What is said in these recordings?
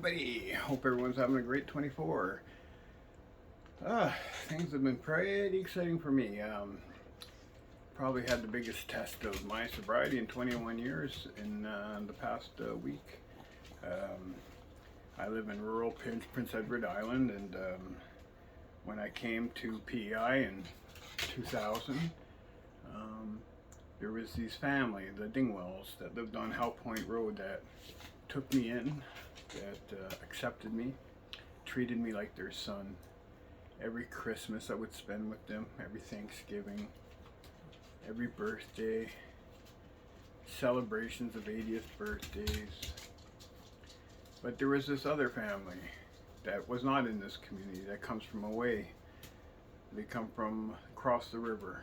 everybody. Hope everyone's having a great 24. Things have been pretty exciting for me. Probably had the biggest test of my sobriety in 21 years in the past week. Um, I live in rural Prince Edward Island, and when I came to PEI in 2000, there was this family, the Dingwells, that lived on Howe Point Road that took me in, that accepted me, treated me like their son. Every Christmas I would spend with them, every Thanksgiving, every birthday, celebrations of 80th birthdays. But there was this other family that was not in this community, that comes from away. They come from across the river.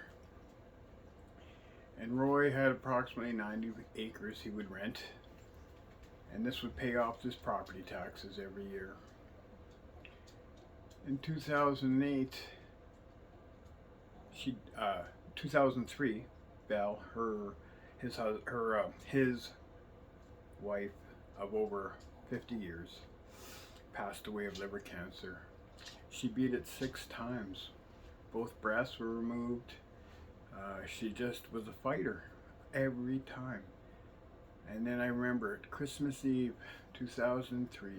And Roy had approximately 90 acres he would rent, and this would pay off his property taxes every year. In 2008, 2003, Belle, his wife of over 50 years, passed away of liver cancer. She beat it 6 times. Both breasts were removed. She just was a fighter every time. And then I remember Christmas Eve 2003,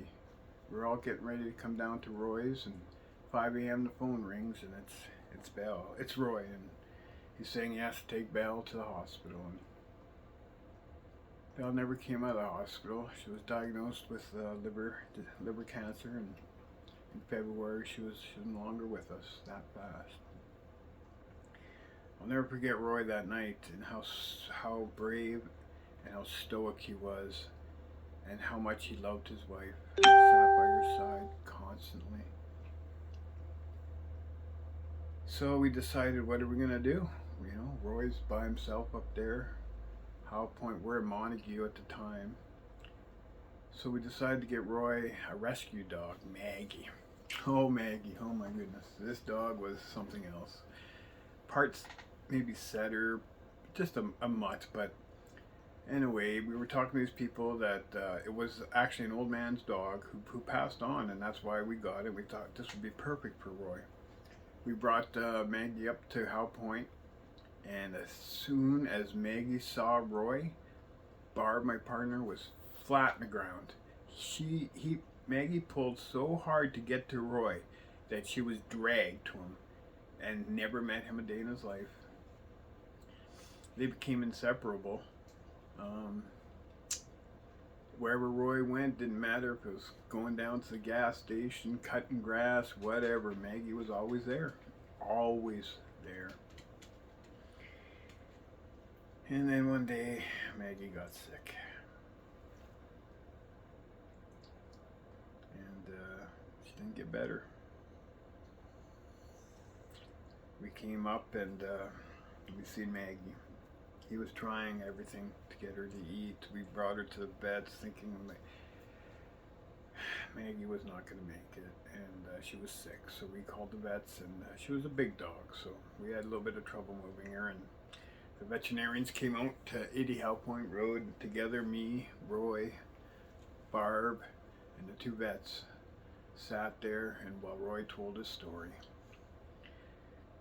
we're all getting ready to come down to Roy's, and 5 a.m. the phone rings, and it's Belle, it's Roy, and he's saying he has to take Belle to the hospital. And Belle never came out of the hospital. She was diagnosed with liver cancer, and in February she was no longer with us that fast. I'll never forget Roy that night, and how brave and how stoic he was, and how much he loved his wife. He sat by her side constantly. So we decided, what are we gonna do? You know, Roy's by himself up there. Howe Point, we're in Montague at the time. So we decided to get Roy a rescue dog, Maggie. Oh, Maggie, oh my goodness. This dog was something else. Parts maybe setter, just a mutt, but anyway, we were talking to these people that it was actually an old man's dog who passed on, and that's why we got it. We thought this would be perfect for Roy. We brought Maggie up to Howe Point, and as soon as Maggie saw Roy, Barb, my partner, was flat in the ground. Maggie pulled so hard to get to Roy that she was dragged to him, and never met him a day in his life. They became inseparable. Wherever Roy went, didn't matter if it was going down to the gas station, cutting grass, whatever, Maggie was always there. Always there. And then one day, Maggie got sick. And she didn't get better. We came up and we seen Maggie. He was trying everything to get her to eat. We brought her to the vets thinking Maggie was not going to make it, and she was sick. So we called the vets, and she was a big dog, so we had a little bit of trouble moving her. And the veterinarians came out to 80 Howe Point Road together. Me, Roy, Barb, and the 2 vets sat there, and while Roy told his story.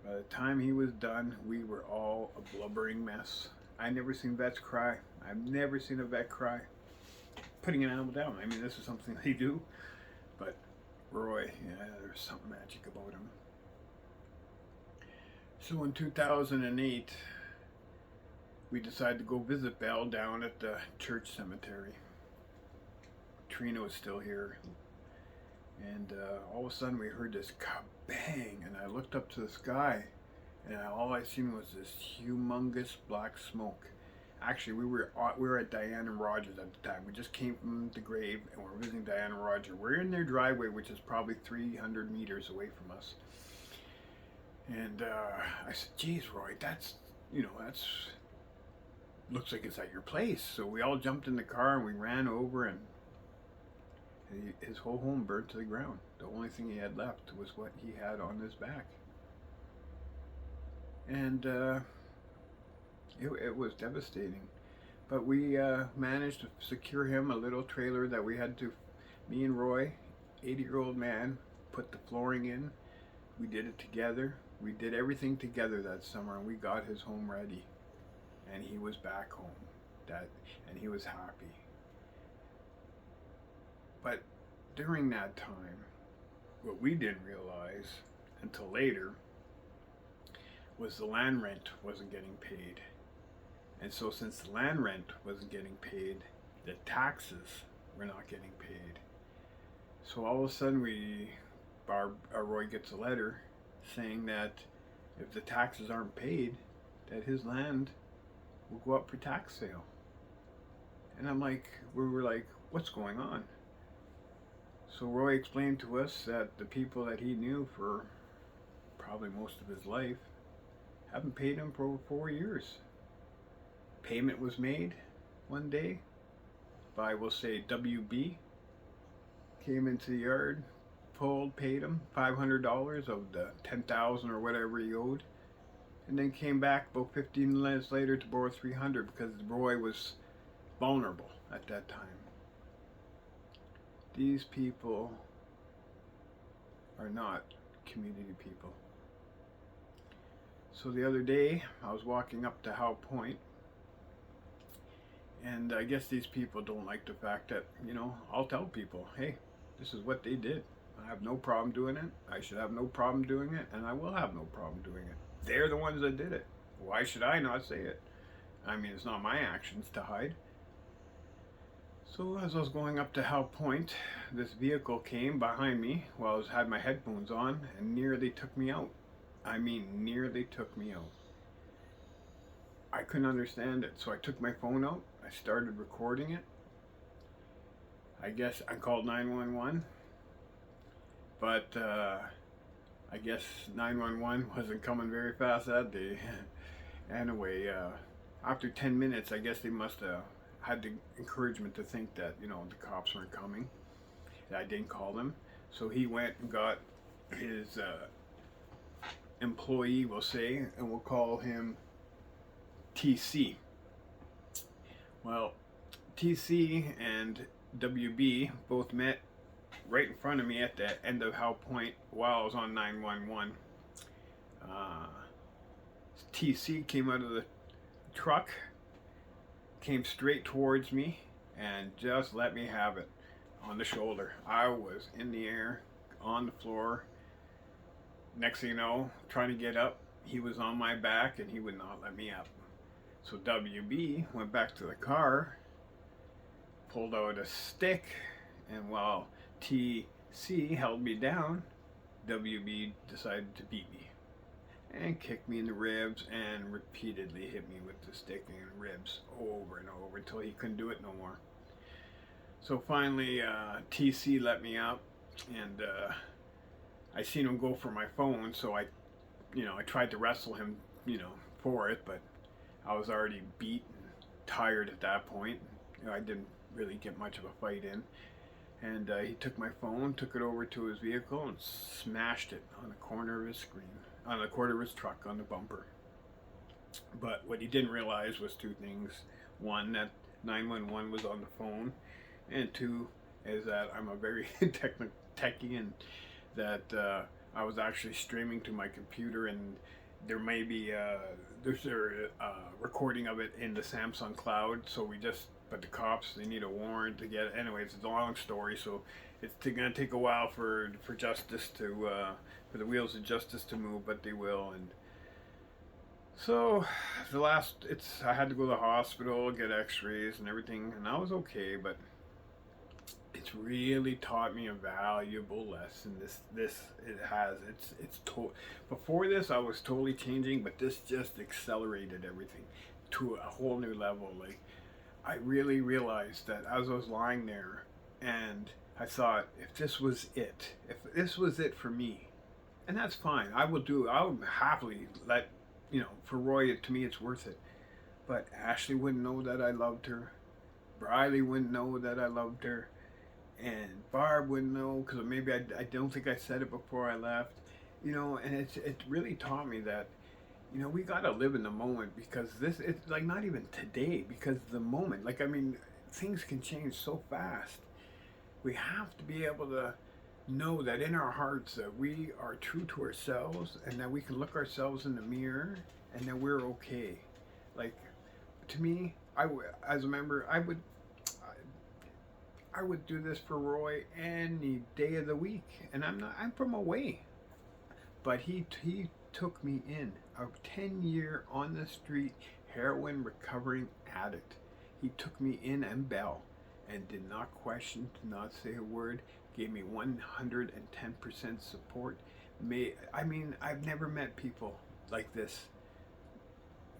By the time he was done, we were all a blubbering mess. I never seen vets cry. I've never seen a vet cry putting an animal down. I mean, this is something they do, but Roy, yeah, there's something magic about him. So in 2008, we decided to go visit Belle down at the church cemetery. Trina was still here, and all of a sudden we heard this bang, and I looked up to the sky, and all I seen was this humongous black smoke. Actually, we were at Diane and Roger's at the time. We just came from the grave, and we're visiting Diane and Roger. We're in their driveway, which is probably 300 meters away from us. And I said, "Geez, Roy, that's looks like it's at your place." So we all jumped in the car and we ran over, and his whole home burned to the ground. The only thing he had left was what he had on his back. And it was devastating. But we managed to secure him a little trailer that we had to Me and Roy, 80-year-old man, put the flooring in. We did it together. We did everything together that summer, and we got his home ready. And he was back home. And he was happy. But during that time, what we didn't realize until later was the land rent wasn't getting paid. And so since the land rent wasn't getting paid, the taxes were not getting paid. So all of a sudden Roy gets a letter saying that if the taxes aren't paid, that his land will go up for tax sale. And we were like, what's going on? So Roy explained to us that the people that he knew for probably most of his life haven't paid him for over 4 years. Payment was made one day by, we'll say, WB. Came into the yard, paid him $500 of the $10,000 or whatever he owed, and then came back about 15 minutes later to borrow $300 because Roy was vulnerable at that time. These people are not community people. So the other day, I was walking up to Howe Point, and I guess these people don't like the fact that, I'll tell people, hey, this is what they did. I have no problem doing it. I should have no problem doing it, and I will have no problem doing it. They're the ones that did it. Why should I not say it? I mean, it's not my actions to hide. So as I was going up to Howe Point, this vehicle came behind me while I had my headphones on and nearly took me out. I mean, nearly took me out. I couldn't understand it, so I took my phone out. I started recording it. I guess I called 911, but I guess 911 wasn't coming very fast that day. Anyway, after 10 minutes, I guess they must have had the encouragement to think that, the cops weren't coming. I didn't call them. So he went and got his employee, we'll say, and we'll call him TC. Well, TC and WB both met right in front of me at the end of Howe Point while I was on 911. TC came out of the truck, came straight towards me, and just let me have it on the shoulder. I was in the air, on the floor. Next thing you know, trying to get up, he was on my back and he would not let me up. So WB went back to the car, pulled out a stick, and while TC held me down, WB decided to beat me and kicked me in the ribs and repeatedly hit me with the stick in the ribs over and over until he couldn't do it no more. So finally, TC let me up, and I seen him go for my phone, so I tried to wrestle him, for it, but I was already beat and tired at that point. I didn't really get much of a fight in. And he took my phone, took it over to his vehicle, and smashed it on the corner of his screen, on the corner of his truck, on the bumper. But what he didn't realize was two things. One, that 911 was on the phone, and two, is that I'm a very techie, and that I was actually streaming to my computer, and there may be there's a recording of it in the Samsung cloud. So but the cops, they need a warrant to get it. Anyways, it's a long story, so it's gonna take a while for justice to for the wheels of justice to move, but they will. And so I had to go to the hospital, get x-rays and everything, and I was okay, but it's really taught me a valuable lesson. Before this I was totally changing, but this just accelerated everything to a whole new level. Like, I really realized that as I was lying there, and I thought, if this was it for me, and that's fine, I'll happily let, for Roy, to me it's worth it. But Ashley wouldn't know that I loved her, Briley wouldn't know that I loved her, and Barb wouldn't know, because maybe I don't think I said it before I left, and it really taught me that, we gotta live in the moment, because it's like not even today, because the moment, things can change so fast. We have to be able to know that in our hearts that we are true to ourselves and that we can look ourselves in the mirror and that we're okay. Like, to me, as a member, I would do this for Roy any day of the week, and I'm from away, but he took me in, a 10-year on the street heroin recovering addict. He took me in and Bell, and did not question, did not say a word, gave me 110% support. I've never met people like this.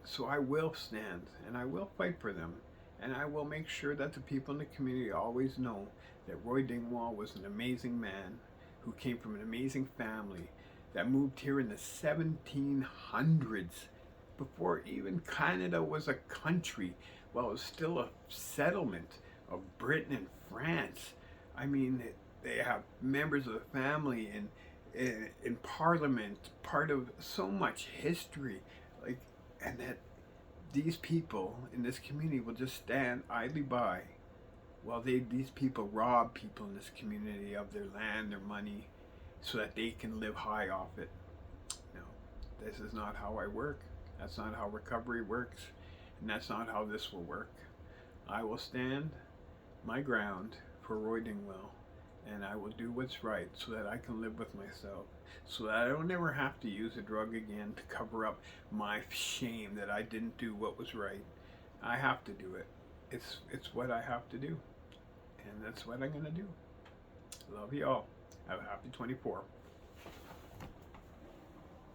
So I will stand and I will fight for them. And I will make sure that the people in the community always know that Roy Dingwall was an amazing man who came from an amazing family that moved here in the 1700s, before even Canada was a country. Well, it was still a settlement of Britain and France. I mean, they have members of the family in Parliament, part of so much history, like, and that these people in this community will just stand idly by while these people rob people in this community of their land, their money, so that they can live high off it. No, this is not how I work. That's not how recovery works, and that's not how this will work. I will stand my ground for Roy Dingwall, and I will do what's right so that I can live with myself, so that I don't ever have to use a drug again to cover up my shame that I didn't do what was right. I have to do it. It's what I have to do, and that's what I'm gonna do. Love you all. Have a happy 24.